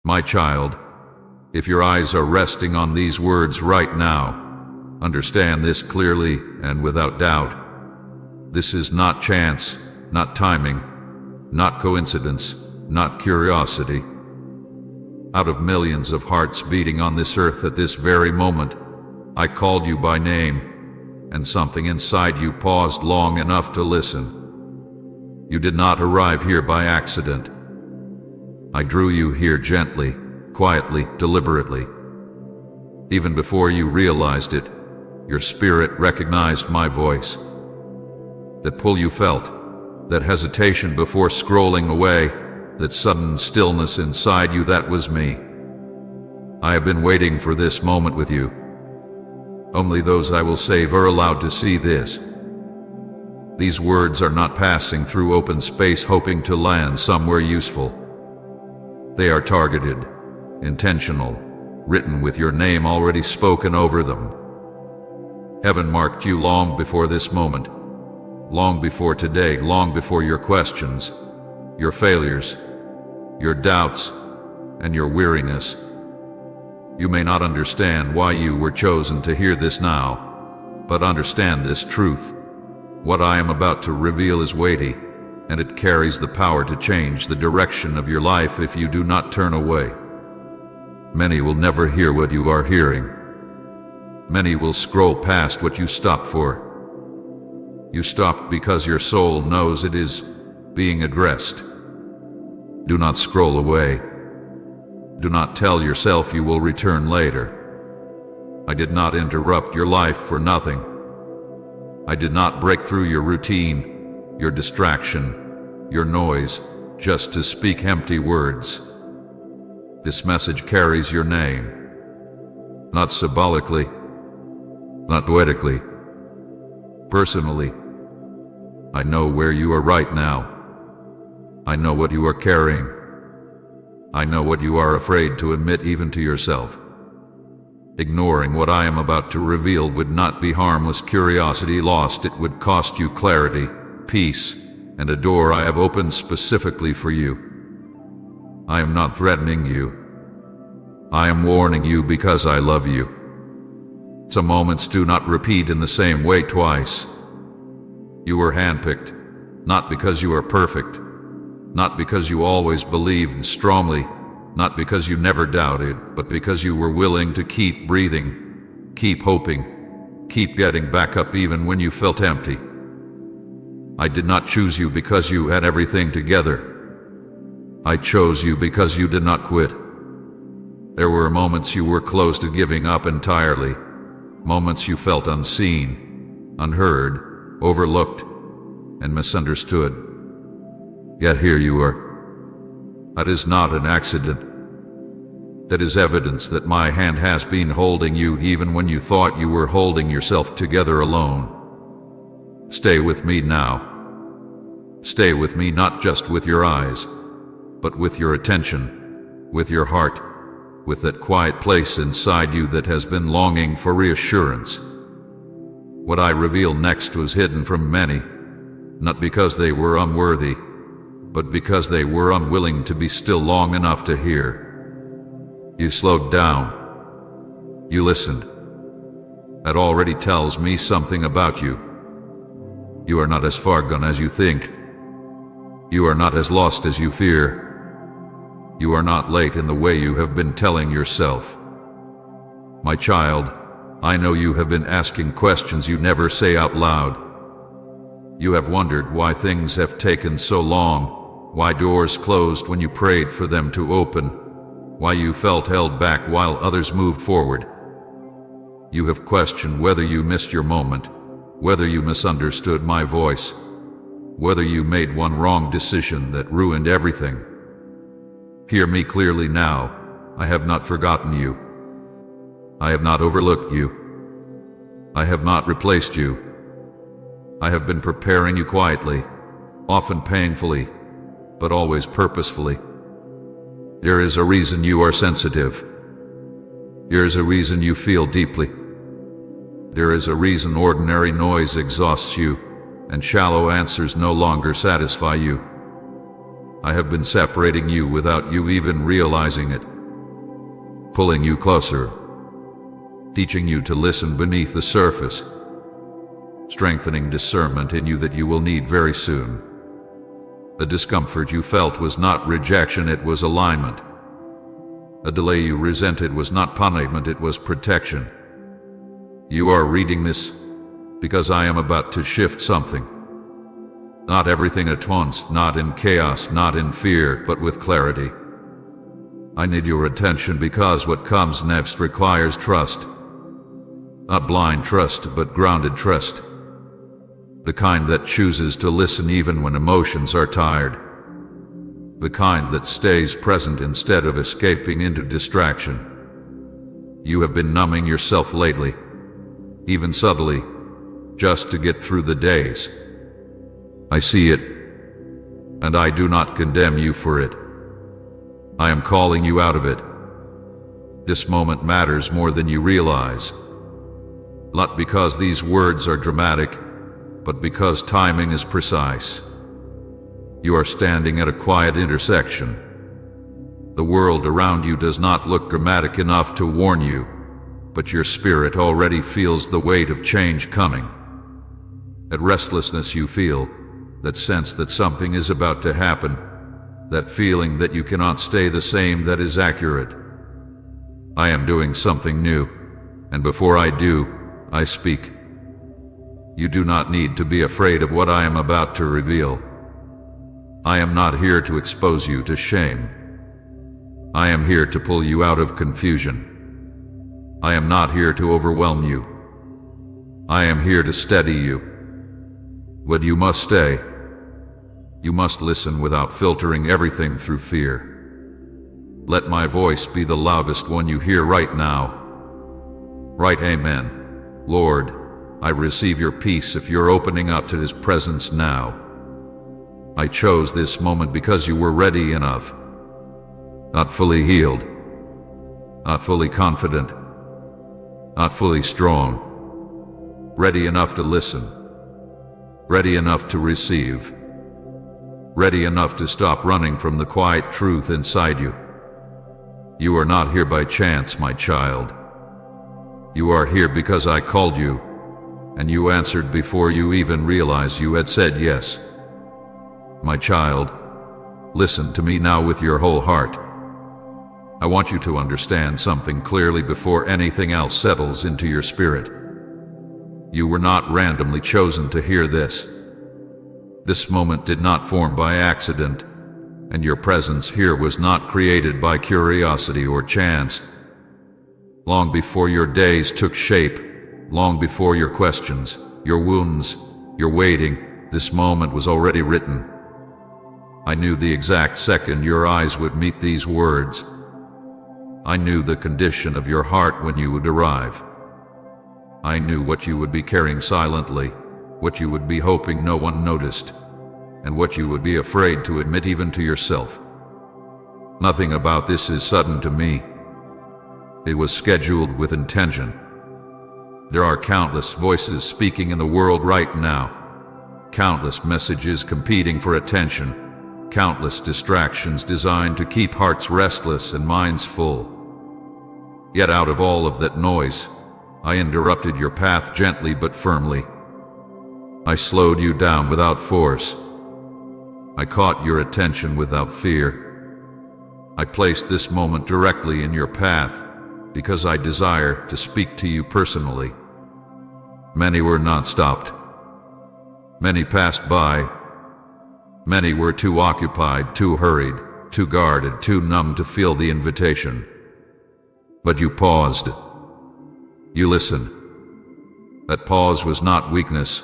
My child, if your eyes are resting on these words right now, understand this clearly and without doubt. This is not chance, not timing, not coincidence, not curiosity. Out of millions of hearts beating on this earth at this very moment, I called you by name, and something inside you paused long enough to listen. You did not arrive here by accident. I drew you here gently, quietly, deliberately. Even before you realized it, your spirit recognized my voice. That pull you felt, that hesitation before scrolling away, that sudden stillness inside you, that was me. I have been waiting for this moment with you. Only those I will save are allowed to see this. These words are not passing through open space hoping to land somewhere useful. They are targeted, intentional, written with your name already spoken over them. Heaven marked you long before this moment, long before today, long before your questions, your failures, your doubts, and your weariness. You may not understand why you were chosen to hear this now, but understand this truth. What I am about to reveal is weighty, and it carries the power to change the direction of your life if you do not turn away. Many will never hear what you are hearing. Many will scroll past what you stopped for. You stopped because your soul knows it is being aggressed. Do not scroll away. Do not tell yourself you will return later. I did not interrupt your life for nothing. I did not break through your routine, your distraction, your noise, just to speak empty words. This message carries your name. Not symbolically, not poetically, personally. I know where you are right now. I know what you are carrying. I know what you are afraid to admit even to yourself. Ignoring what I am about to reveal would not be harmless curiosity lost. It would cost you clarity, peace, and a door I have opened specifically for you. I am not threatening you. I am warning you because I love you. Some moments do not repeat in the same way twice. You were handpicked, not because you are perfect, not because you always believed strongly, not because you never doubted, but because you were willing to keep breathing, keep hoping, keep getting back up even when you felt empty. I did not choose you because you had everything together. I chose you because you did not quit. There were moments you were close to giving up entirely, moments you felt unseen, unheard, overlooked, and misunderstood. Yet here you are. That is not an accident. That is evidence that my hand has been holding you even when you thought you were holding yourself together alone. Stay with me now. Stay with me not just with your eyes, but with your attention, with your heart, with that quiet place inside you that has been longing for reassurance. What I reveal next was hidden from many, not because they were unworthy, but because they were unwilling to be still long enough to hear. You slowed down. You listened. That already tells me something about you. You are not as far gone as you think. You are not as lost as you fear. You are not late in the way you have been telling yourself. My child, I know you have been asking questions you never say out loud. You have wondered why things have taken so long, why doors closed when you prayed for them to open, why you felt held back while others moved forward. You have questioned whether you missed your moment, whether you misunderstood my voice, whether you made one wrong decision that ruined everything. Hear me clearly now. I have not forgotten you. I have not overlooked you. I have not replaced you. I have been preparing you quietly, often painfully, but always purposefully. There is a reason you are sensitive. There is a reason you feel deeply. There is a reason ordinary noise exhausts you, and shallow answers no longer satisfy you. I have been separating you without you even realizing it, pulling you closer, teaching you to listen beneath the surface, strengthening discernment in you that you will need very soon. The discomfort you felt was not rejection, it was alignment. A delay you resented was not punishment, it was protection. You are reading this because I am about to shift something. Not everything at once, not in chaos, not in fear, but with clarity. I need your attention because what comes next requires trust. Not blind trust, but grounded trust. The kind that chooses to listen even when emotions are tired. The kind that stays present instead of escaping into distraction. You have been numbing yourself lately, even subtly, just to get through the days. I see it, and I do not condemn you for it. I am calling you out of it. This moment matters more than you realize. Not because these words are dramatic, but because timing is precise. You are standing at a quiet intersection. The world around you does not look dramatic enough to warn you, but your spirit already feels the weight of change coming. That restlessness you feel, that sense that something is about to happen, that feeling that you cannot stay the same, that is accurate. I am doing something new, and before I do, I speak. You do not need to be afraid of what I am about to reveal. I am not here to expose you to shame. I am here to pull you out of confusion. I am not here to overwhelm you. I am here to steady you. But you must stay. You must listen without filtering everything through fear. Let my voice be the loudest one you hear right now. Right, amen. Lord, I receive your peace if you're opening up to His presence now. I chose this moment because you were ready enough. Not fully healed. Not fully confident. Not fully strong. Ready enough to listen. Ready enough to receive. Ready enough to stop running from the quiet truth inside you. You are not here by chance, my child. You are here because I called you, and you answered before you even realized you had said yes. My child, listen to me now with your whole heart. I want you to understand something clearly before anything else settles into your spirit. You were not randomly chosen to hear this. This moment did not form by accident, and your presence here was not created by curiosity or chance. Long before your days took shape, long before your questions, your wounds, your waiting, this moment was already written. I knew the exact second your eyes would meet these words. I knew the condition of your heart when you would arrive. I knew what you would be carrying silently, what you would be hoping no one noticed, and what you would be afraid to admit even to yourself. Nothing about this is sudden to me. It was scheduled with intention. There are countless voices speaking in the world right now, countless messages competing for attention, countless distractions designed to keep hearts restless and minds full. Yet out of all of that noise, I interrupted your path gently but firmly. I slowed you down without force. I caught your attention without fear. I placed this moment directly in your path because I desire to speak to you personally. Many were not stopped. Many passed by. Many were too occupied, too hurried, too guarded, too numb to feel the invitation. But you paused. You listened. That pause was not weakness.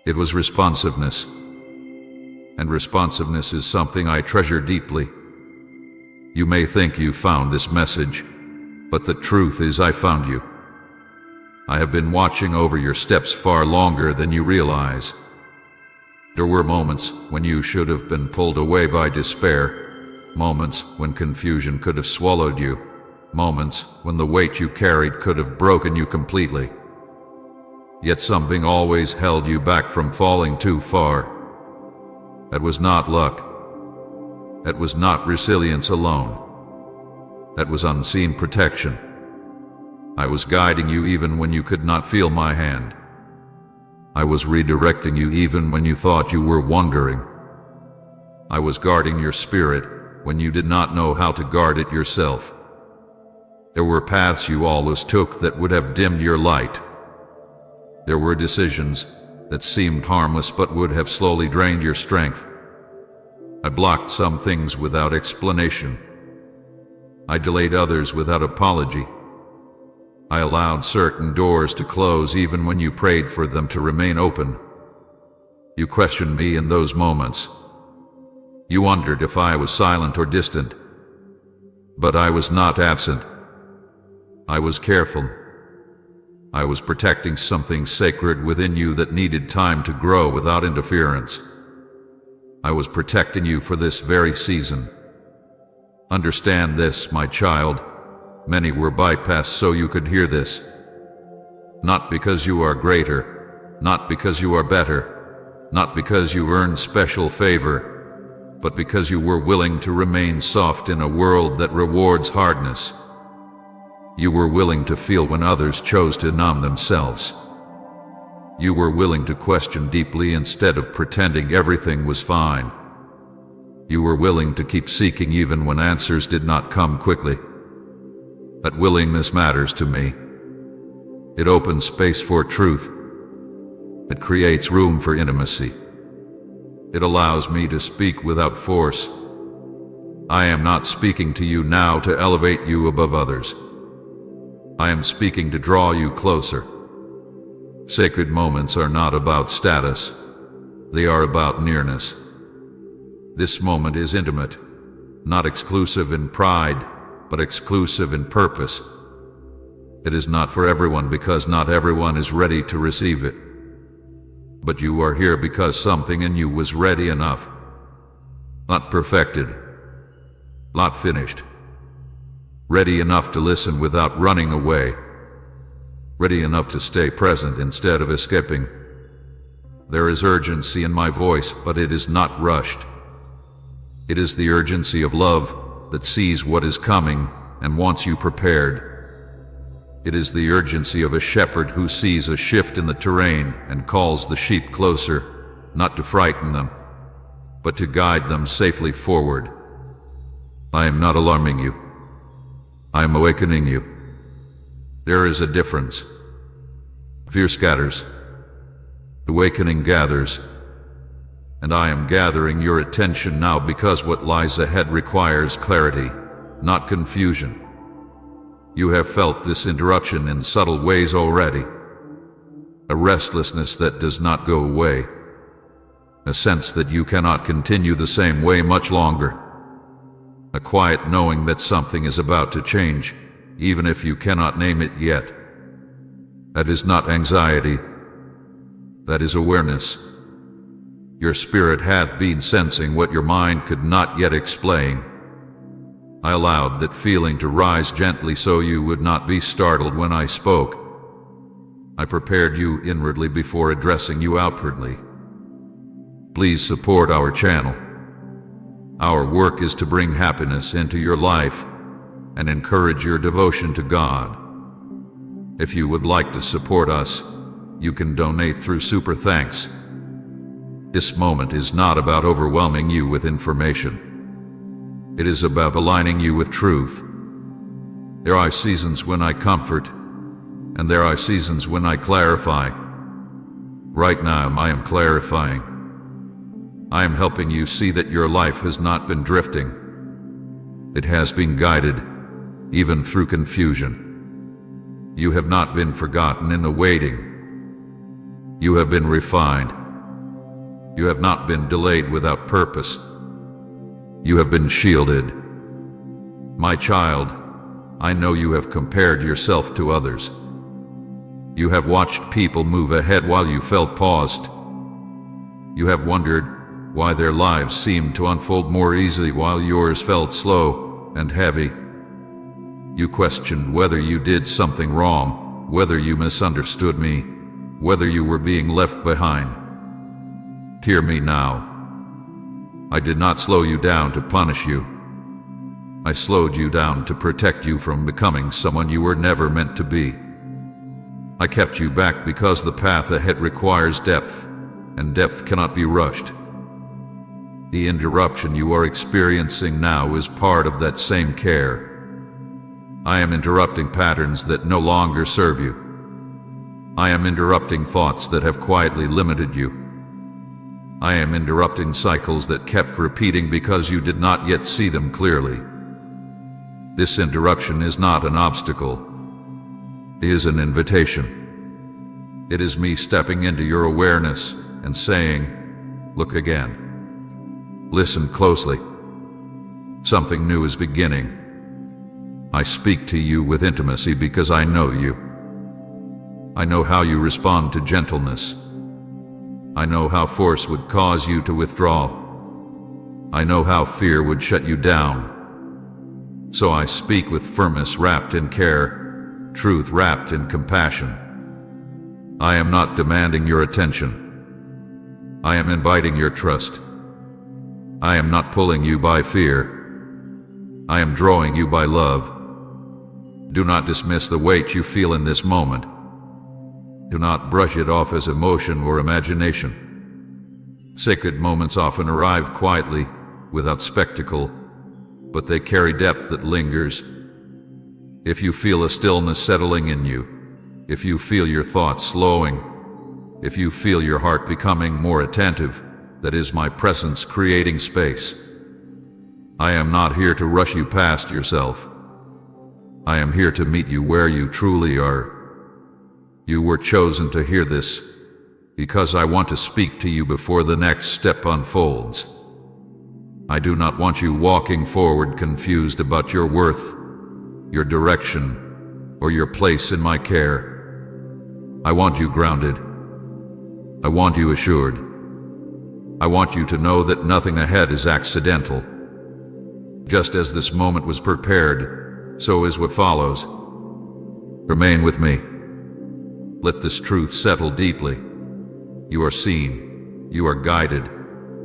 It was responsiveness. And responsiveness is something I treasure deeply. You may think you found this message, but the truth is I found you. I have been watching over your steps far longer than you realize. There were moments when you should have been pulled away by despair, moments when confusion could have swallowed you, moments when the weight you carried could have broken you completely. Yet something always held you back from falling too far. That was not luck. That was not resilience alone. That was unseen protection. I was guiding you even when you could not feel my hand. I was redirecting you even when you thought you were wandering. I was guarding your spirit when you did not know how to guard it yourself. There were paths you always took that would have dimmed your light. There were decisions that seemed harmless but would have slowly drained your strength. I blocked some things without explanation. I delayed others without apology. I allowed certain doors to close even when you prayed for them to remain open. You questioned me in those moments. You wondered if I was silent or distant. But I was not absent. I was careful. I was protecting something sacred within you that needed time to grow without interference. I was protecting you for this very season. Understand this, my child. Many were bypassed so you could hear this. Not because you are greater, not because you are better, not because you earned special favor, but because you were willing to remain soft in a world that rewards hardness. You were willing to feel when others chose to numb themselves. You were willing to question deeply instead of pretending everything was fine. You were willing to keep seeking even when answers did not come quickly. That willingness matters to me. It opens space for truth. It creates room for intimacy. It allows me to speak without force. I am not speaking to you now to elevate you above others. I am speaking to draw you closer. Sacred moments are not about status. They are about nearness. This moment is intimate, not exclusive in pride, but exclusive in purpose. It is not for everyone because not everyone is ready to receive it. But you are here because something in you was ready enough. Not perfected, not finished. Ready enough to listen without running away. Ready enough to stay present instead of escaping. There is urgency in my voice, but it is not rushed. It is the urgency of love that sees what is coming and wants you prepared. It is the urgency of a shepherd who sees a shift in the terrain and calls the sheep closer, not to frighten them, but to guide them safely forward. I am not alarming you. I am awakening you. There is a difference. Fear scatters. Awakening gathers. And I am gathering your attention now because what lies ahead requires clarity, not confusion. You have felt this interruption in subtle ways already. A restlessness that does not go away. A sense that you cannot continue the same way much longer. A quiet knowing that something is about to change, even if you cannot name it yet. That is not anxiety. That is awareness. Your spirit hath been sensing what your mind could not yet explain. I allowed that feeling to rise gently so you would not be startled when I spoke. I prepared you inwardly before addressing you outwardly. Please support our channel. Our work is to bring happiness into your life and encourage your devotion to God. If you would like to support us, you can donate through Super Thanks. This moment is not about overwhelming you with information. It is about aligning you with truth. There are seasons when I comfort, and there are seasons when I clarify. Right now, I am clarifying. I am helping you see that your life has not been drifting. It has been guided, even through confusion. You have not been forgotten in the waiting. You have been refined. You have not been delayed without purpose. You have been shielded. My child, I know you have compared yourself to others. You have watched people move ahead while you felt paused. You have wondered why their lives seemed to unfold more easily while yours felt slow and heavy. You questioned whether you did something wrong, whether you misunderstood me, whether you were being left behind. Hear me now. I did not slow you down to punish you. I slowed you down to protect you from becoming someone you were never meant to be. I kept you back because the path ahead requires depth, and depth cannot be rushed. The interruption you are experiencing now is part of that same care. I am interrupting patterns that no longer serve you. I am interrupting thoughts that have quietly limited you. I am interrupting cycles that kept repeating because you did not yet see them clearly. This interruption is not an obstacle. It is an invitation. It is me stepping into your awareness and saying, look again. Listen closely. Something new is beginning. I speak to you with intimacy because I know you. I know how you respond to gentleness. I know how force would cause you to withdraw. I know how fear would shut you down. So I speak with firmness wrapped in care, truth wrapped in compassion. I am not demanding your attention. I am inviting your trust. I am not pulling you by fear. I am drawing you by love. Do not dismiss the weight you feel in this moment. Do not brush it off as emotion or imagination. Sacred moments often arrive quietly, without spectacle, but they carry depth that lingers. If you feel a stillness settling in you, if you feel your thoughts slowing, if you feel your heart becoming more attentive, that is my presence creating space. I am not here to rush you past yourself. I am here to meet you where you truly are. You were chosen to hear this, because I want to speak to you before the next step unfolds. I do not want you walking forward confused about your worth, your direction, or your place in my care. I want you grounded. I want you assured. I want you to know that nothing ahead is accidental. Just as this moment was prepared, so is what follows. Remain with me. Let this truth settle deeply. You are seen, you are guided,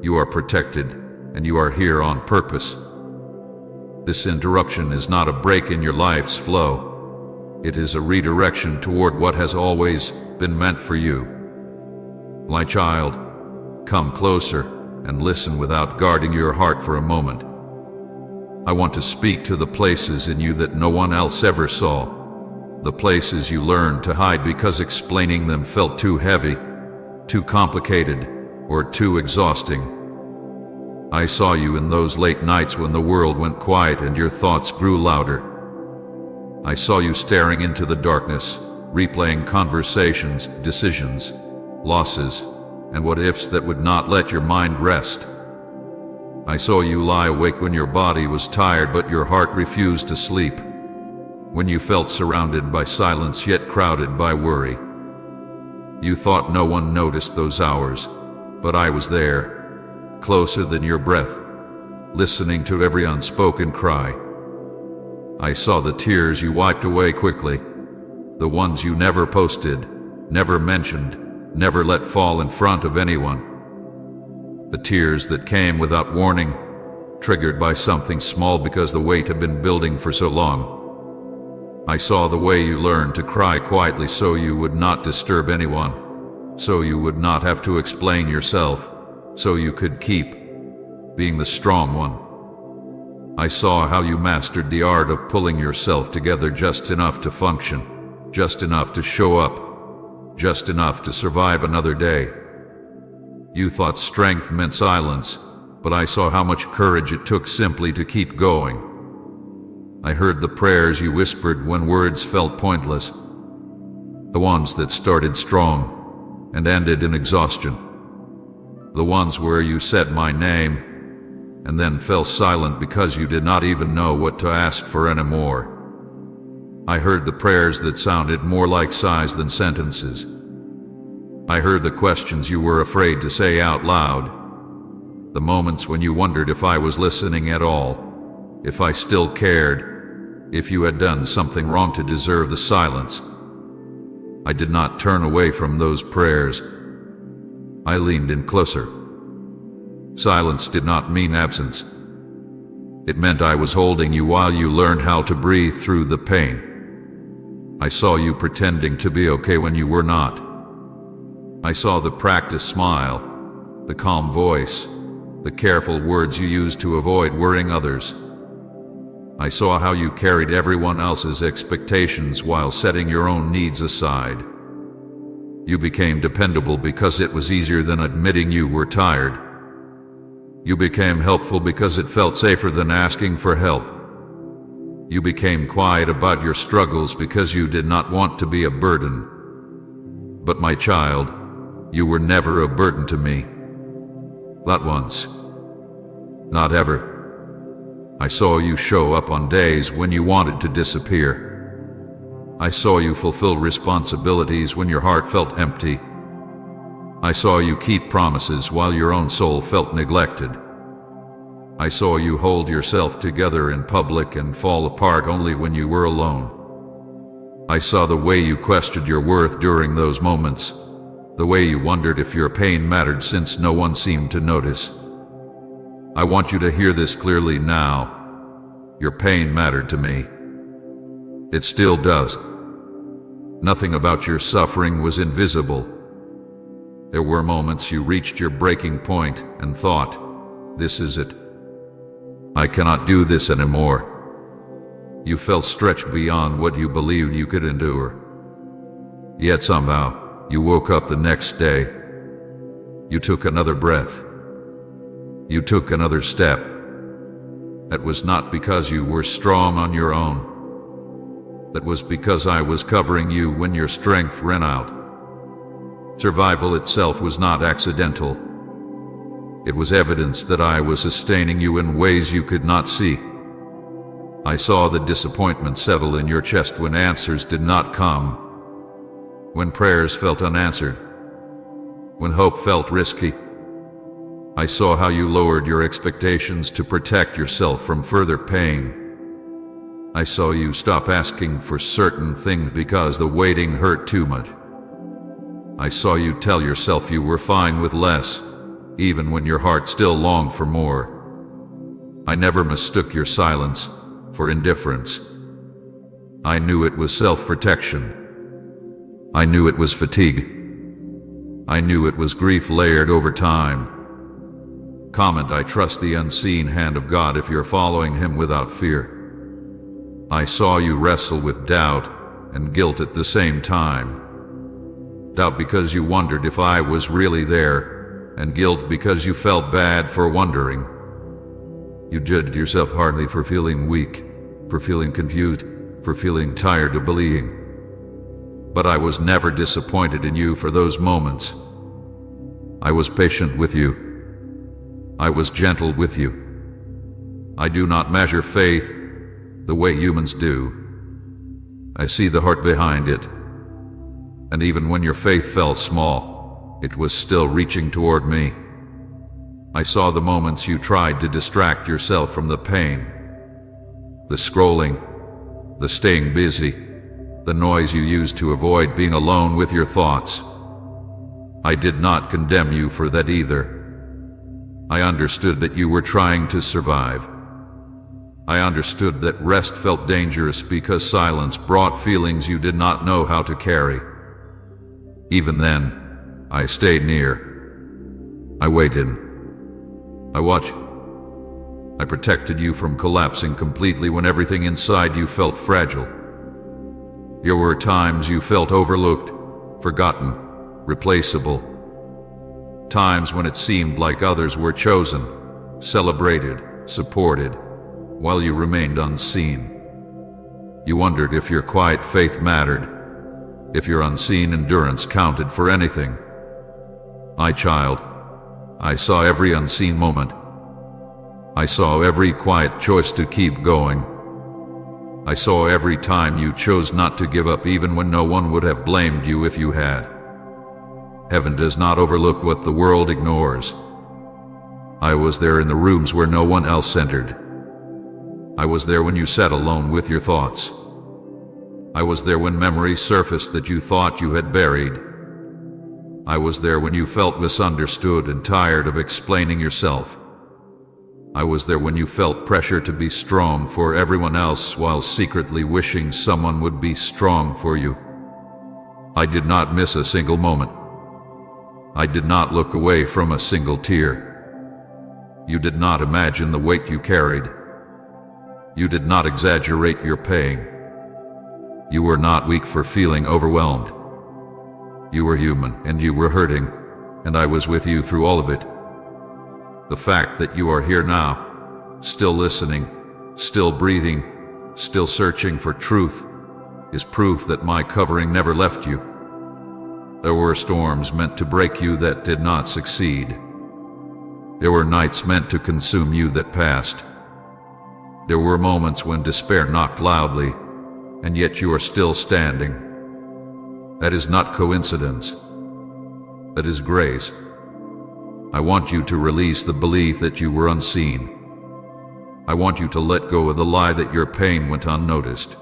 you are protected, and you are here on purpose. This interruption is not a break in your life's flow. It is a redirection toward what has always been meant for you. My child, come closer and listen without guarding your heart for a moment. I want to speak to the places in you that no one else ever saw. The places you learned to hide because explaining them felt too heavy, too complicated, or too exhausting. I saw you in those late nights when the world went quiet and your thoughts grew louder. I saw you staring into the darkness, replaying conversations, decisions, losses, and what-ifs that would not let your mind rest. I saw you lie awake when your body was tired but your heart refused to sleep. When you felt surrounded by silence yet crowded by worry. You thought no one noticed those hours, but I was there, closer than your breath, listening to every unspoken cry. I saw the tears you wiped away quickly, the ones you never posted, never mentioned, never let fall in front of anyone. The tears that came without warning, triggered by something small because the weight had been building for so long. I saw the way you learned to cry quietly so you would not disturb anyone, so you would not have to explain yourself, so you could keep being the strong one. I saw how you mastered the art of pulling yourself together just enough to function, just enough to show up, just enough to survive another day. You thought strength meant silence, but I saw how much courage it took simply to keep going. I heard the prayers you whispered when words felt pointless, the ones that started strong and ended in exhaustion, the ones where you said my name and then fell silent because you did not even know what to ask for anymore. I heard the prayers that sounded more like sighs than sentences. I heard the questions you were afraid to say out loud, the moments when you wondered if I was listening at all, if I still cared, if you had done something wrong to deserve the silence. I did not turn away from those prayers. I leaned in closer. Silence did not mean absence. It meant I was holding you while you learned how to breathe through the pain. I saw you pretending to be okay when you were not. I saw the practiced smile, the calm voice, the careful words you used to avoid worrying others. I saw how you carried everyone else's expectations while setting your own needs aside. You became dependable because it was easier than admitting you were tired. You became helpful because it felt safer than asking for help. You became quiet about your struggles because you did not want to be a burden. But my child, you were never a burden to me. Not once. Not ever. I saw you show up on days when you wanted to disappear. I saw you fulfill responsibilities when your heart felt empty. I saw you keep promises while your own soul felt neglected. I saw you hold yourself together in public and fall apart only when you were alone. I saw the way you questioned your worth during those moments, the way you wondered if your pain mattered since no one seemed to notice. I want you to hear this clearly now. Your pain mattered to me. It still does. Nothing about your suffering was invisible. There were moments you reached your breaking point and thought, this is it. I cannot do this anymore. You felt stretched beyond what you believed you could endure. Yet somehow, you woke up the next day. You took another breath. You took another step. That was not because you were strong on your own. That was because I was covering you when your strength ran out. Survival itself was not accidental. It was evidence that I was sustaining you in ways you could not see. I saw the disappointment settle in your chest when answers did not come, when prayers felt unanswered, when hope felt risky. I saw how you lowered your expectations to protect yourself from further pain. I saw you stop asking for certain things because the waiting hurt too much. I saw you tell yourself you were fine with less, even when your heart still longed for more. I never mistook your silence for indifference. I knew it was self-protection. I knew it was fatigue. I knew it was grief layered over time. Comment, I trust the unseen hand of God if you're following Him without fear. I saw you wrestle with doubt and guilt at the same time. Doubt because you wondered if I was really there, and guilt because you felt bad for wondering. You judged yourself hardly for feeling weak, for feeling confused, for feeling tired of believing. But I was never disappointed in you for those moments. I was patient with you. I was gentle with you. I do not measure faith the way humans do. I see the heart behind it. And even when your faith felt small, it was still reaching toward me. I saw the moments you tried to distract yourself from the pain. The scrolling, the staying busy, the noise you used to avoid being alone with your thoughts. I did not condemn you for that either. I understood that you were trying to survive. I understood that rest felt dangerous because silence brought feelings you did not know how to carry. Even then, I stayed near. I waited. I watched. I protected you from collapsing completely when everything inside you felt fragile. There were times you felt overlooked, forgotten, replaceable. Times when it seemed like others were chosen, celebrated, supported, while you remained unseen. You wondered if your quiet faith mattered, if your unseen endurance counted for anything. My child, I saw every unseen moment. I saw every quiet choice to keep going. I saw every time you chose not to give up even when no one would have blamed you if you had. Heaven does not overlook what the world ignores. I was there in the rooms where no one else entered. I was there when you sat alone with your thoughts. I was there when memories surfaced that you thought you had buried. I was there when you felt misunderstood and tired of explaining yourself. I was there when you felt pressure to be strong for everyone else while secretly wishing someone would be strong for you. I did not miss a single moment. I did not look away from a single tear. You did not imagine the weight you carried. You did not exaggerate your pain. You were not weak for feeling overwhelmed. You were human, and you were hurting, and I was with you through all of it. The fact that you are here now, still listening, still breathing, still searching for truth, is proof that my covering never left you. There were storms meant to break you that did not succeed. There were nights meant to consume you that passed. There were moments when despair knocked loudly, and yet you are still standing. That is not coincidence. That is grace. I want you to release the belief that you were unseen. I want you to let go of the lie that your pain went unnoticed.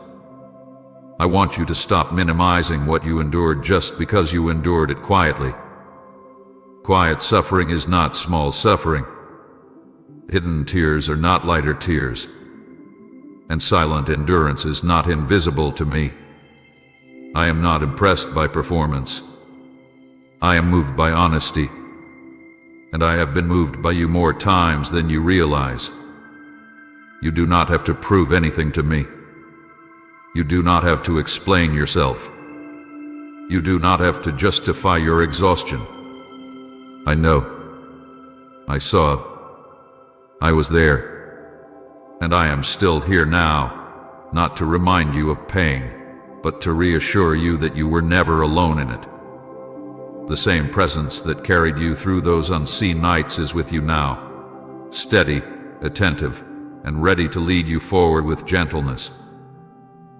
I want you to stop minimizing what you endured just because you endured it quietly. Quiet suffering is not small suffering. Hidden tears are not lighter tears. And silent endurance is not invisible to me. I am not impressed by performance. I am moved by honesty. And I have been moved by you more times than you realize. You do not have to prove anything to me. You do not have to explain yourself. You do not have to justify your exhaustion. I know. I saw. I was there. And I am still here now, not to remind you of pain, but to reassure you that you were never alone in it. The same presence that carried you through those unseen nights is with you now, steady, attentive, and ready to lead you forward with gentleness.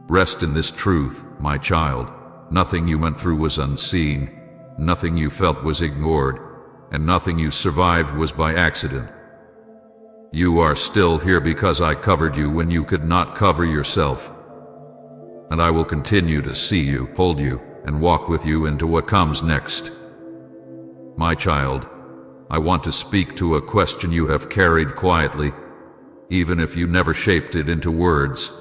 Rest in this truth, my child. Nothing you went through was unseen, nothing you felt was ignored, and nothing you survived was by accident. You are still here because I covered you when you could not cover yourself. And I will continue to see you, hold you, and walk with you into what comes next. My child, I want to speak to a question you have carried quietly, even if you never shaped it into words.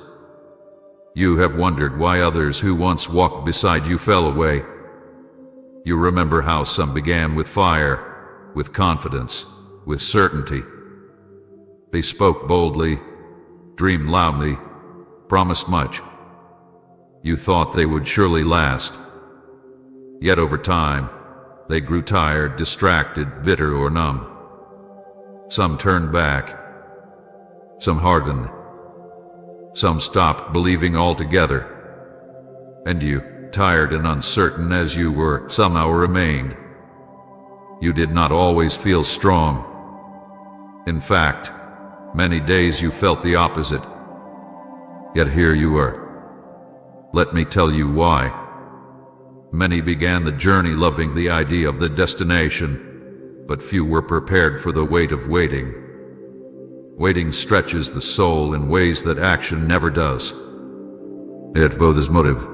You have wondered why others who once walked beside you fell away. You remember how some began with fire, with confidence, with certainty. They spoke boldly, dreamed loudly, promised much. You thought they would surely last. Yet over time, they grew tired, distracted, bitter, or numb. Some turned back. Some hardened. Some stopped believing altogether. And you, tired and uncertain as you were, somehow remained. You did not always feel strong. In fact, many days you felt the opposite. Yet here you are. Let me tell you why. Many began the journey loving the idea of the destination, but few were prepared for the weight of waiting. Waiting stretches the soul in ways that action never does. It both is motive.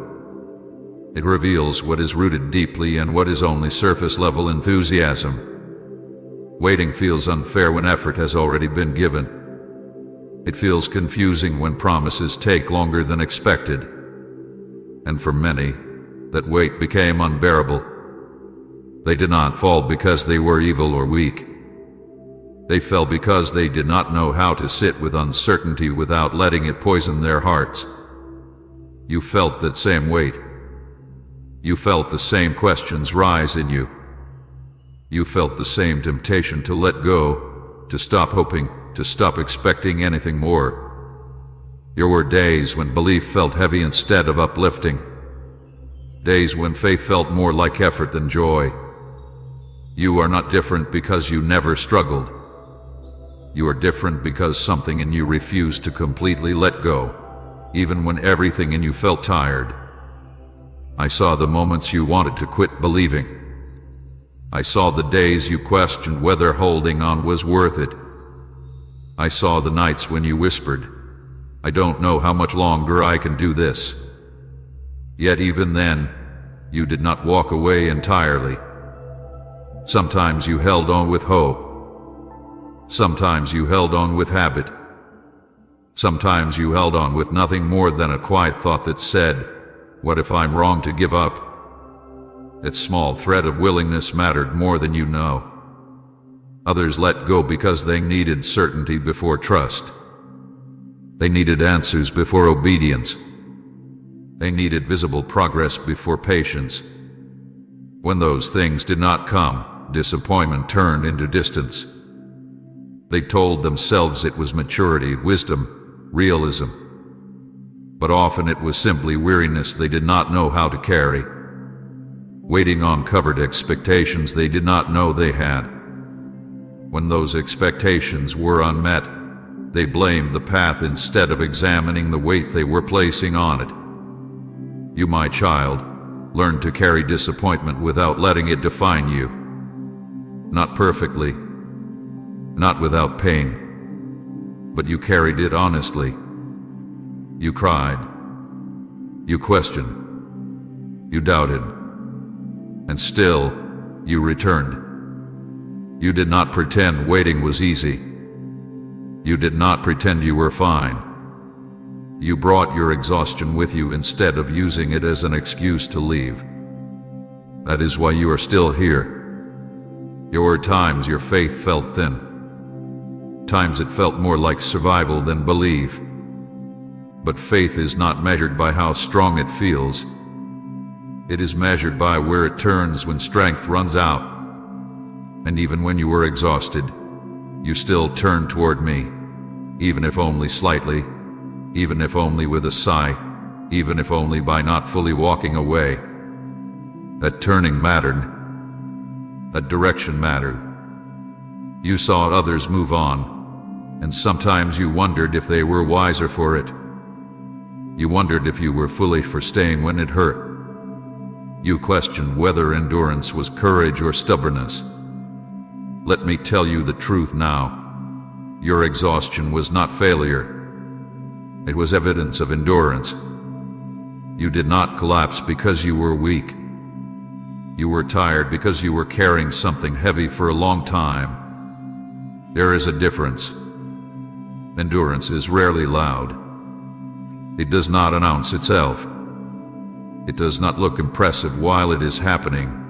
It reveals what is rooted deeply and what is only surface-level enthusiasm. Waiting feels unfair when effort has already been given. It feels confusing when promises take longer than expected. And for many, that wait became unbearable. They did not fall because they were evil or weak. They fell because they did not know how to sit with uncertainty without letting it poison their hearts. You felt that same weight. You felt the same questions rise in you. You felt the same temptation to let go, to stop hoping, to stop expecting anything more. There were days when belief felt heavy instead of uplifting. Days when faith felt more like effort than joy. You are not different because you never struggled. You are different because something in you refused to completely let go, even when everything in you felt tired. I saw the moments you wanted to quit believing. I saw the days you questioned whether holding on was worth it. I saw the nights when you whispered, "I don't know how much longer I can do this." Yet even then, you did not walk away entirely. Sometimes you held on with hope. Sometimes you held on with habit. Sometimes you held on with nothing more than a quiet thought that said, "What if I'm wrong to give up?" That small thread of willingness mattered more than you know. Others let go because they needed certainty before trust. They needed answers before obedience. They needed visible progress before patience. When those things did not come, disappointment turned into distance. They told themselves it was maturity, wisdom, realism. But often it was simply weariness they did not know how to carry. Waiting on covered expectations they did not know they had. When those expectations were unmet, they blamed the path instead of examining the weight they were placing on it. You, my child, learn to carry disappointment without letting it define you. Not perfectly, not without pain, but you carried it honestly. You cried. You questioned. You doubted. And still, you returned. You did not pretend waiting was easy. You did not pretend you were fine. You brought your exhaustion with you instead of using it as an excuse to leave. That is why you are still here. There were times your faith felt thin. Times it felt more like survival than belief. But faith is not measured by how strong it feels. It is measured by where it turns when strength runs out. And even when you were exhausted, you still turned toward me, even if only slightly, even if only with a sigh, even if only by not fully walking away. That turning mattered. That direction mattered. You saw others move on, and sometimes you wondered if they were wiser for it. You wondered if you were foolish for staying when it hurt. You questioned whether endurance was courage or stubbornness. Let me tell you the truth now. Your exhaustion was not failure. It was evidence of endurance. You did not collapse because you were weak. You were tired because you were carrying something heavy for a long time. There is a difference. Endurance is rarely loud. It does not announce itself. It does not look impressive while it is happening.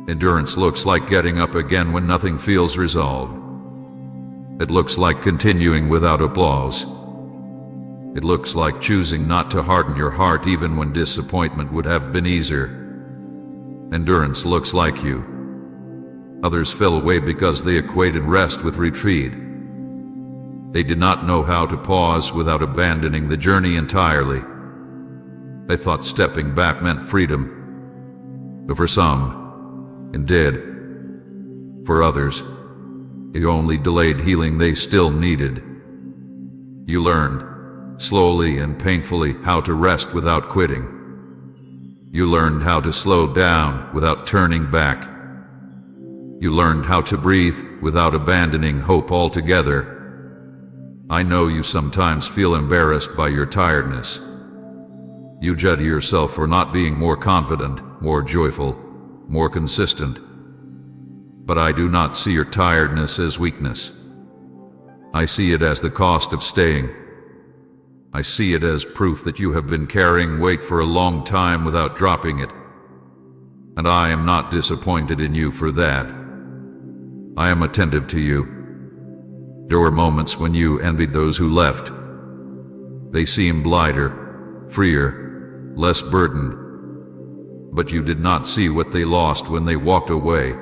Endurance looks like getting up again when nothing feels resolved. It looks like continuing without applause. It looks like choosing not to harden your heart even when disappointment would have been easier. Endurance looks like you. Others fell away because they equated rest with retreat. They did not know how to pause without abandoning the journey entirely. They thought stepping back meant freedom. But for some, it did. For others, it only delayed healing they still needed. You learned, slowly and painfully, how to rest without quitting. You learned how to slow down without turning back. You learned how to breathe without abandoning hope altogether. I know you sometimes feel embarrassed by your tiredness. You judge yourself for not being more confident, more joyful, more consistent. But I do not see your tiredness as weakness. I see it as the cost of staying. I see it as proof that you have been carrying weight for a long time without dropping it. And I am not disappointed in you for that. I am attentive to you. There were moments when you envied those who left. They seemed lighter, freer, less burdened. But you did not see what they lost when they walked away.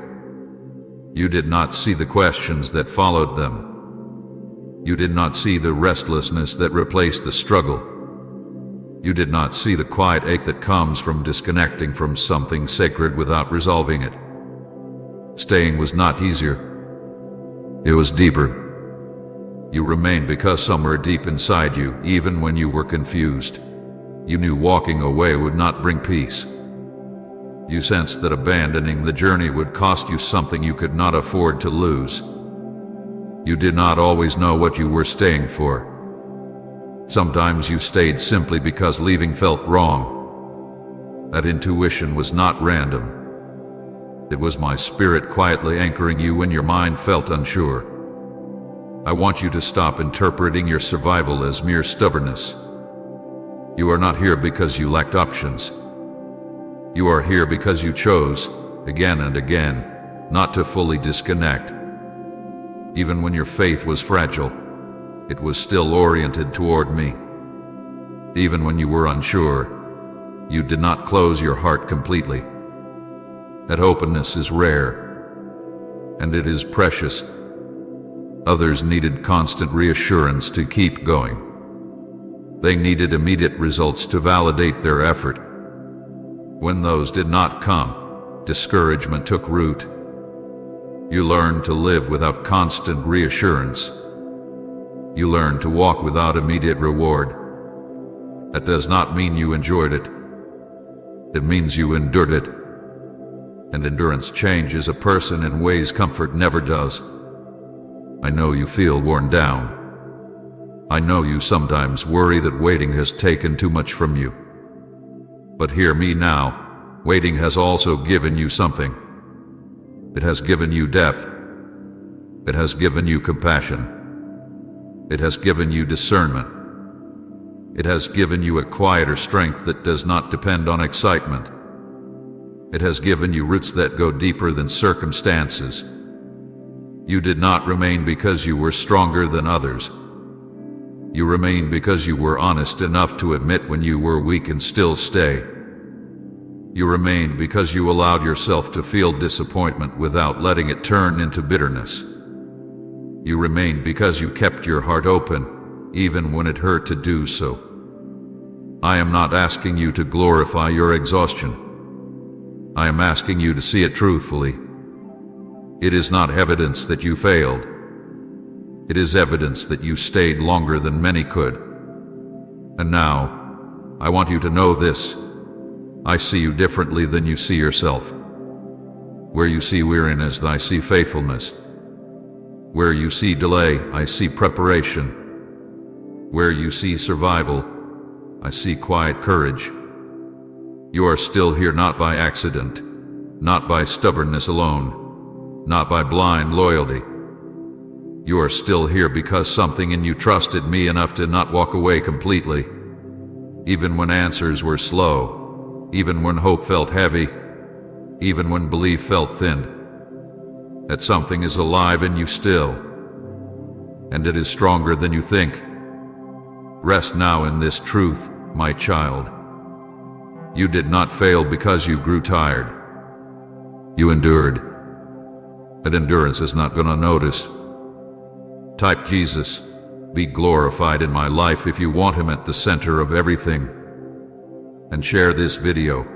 You did not see the questions that followed them. You did not see the restlessness that replaced the struggle. You did not see the quiet ache that comes from disconnecting from something sacred without resolving it. Staying was not easier. It was deeper. You remained because somewhere deep inside you, even when you were confused, you knew walking away would not bring peace. You sensed that abandoning the journey would cost you something you could not afford to lose. You did not always know what you were staying for. Sometimes you stayed simply because leaving felt wrong. That intuition was not random. It was my spirit quietly anchoring you when your mind felt unsure. I want you to stop interpreting your survival as mere stubbornness. You are not here because you lacked options. You are here because you chose, again and again, not to fully disconnect. Even when your faith was fragile, it was still oriented toward me. Even when you were unsure, you did not close your heart completely. That openness is rare, and it is precious. Others needed constant reassurance to keep going. They needed immediate results to validate their effort. When those did not come, discouragement took root. You learned to live without constant reassurance. You learned to walk without immediate reward. That does not mean you enjoyed it. It means you endured it. And endurance changes a person in ways comfort never does. I know you feel worn down. I know you sometimes worry that waiting has taken too much from you. But hear me now, waiting has also given you something. It has given you depth. It has given you compassion. It has given you discernment. It has given you a quieter strength that does not depend on excitement. It has given you roots that go deeper than circumstances. You did not remain because you were stronger than others. You remained because you were honest enough to admit when you were weak and still stay. You remained because you allowed yourself to feel disappointment without letting it turn into bitterness. You remained because you kept your heart open, even when it hurt to do so. I am not asking you to glorify your exhaustion. I am asking you to see it truthfully. It is not evidence that you failed. It is evidence that you stayed longer than many could. And now, I want you to know this. I see you differently than you see yourself. Where you see weariness, I see faithfulness. Where you see delay, I see preparation. Where you see survival, I see quiet courage. You are still here not by accident, not by stubbornness alone, not by blind loyalty. You are still here because something in you trusted me enough to not walk away completely. Even when answers were slow, even when hope felt heavy, even when belief felt thinned. That something is alive in you still, and it is stronger than you think. Rest now in this truth, my child. You did not fail because you grew tired. You endured. But endurance is not going to notice. Type Jesus, be glorified in my life if you want him at the center of everything. And share this video.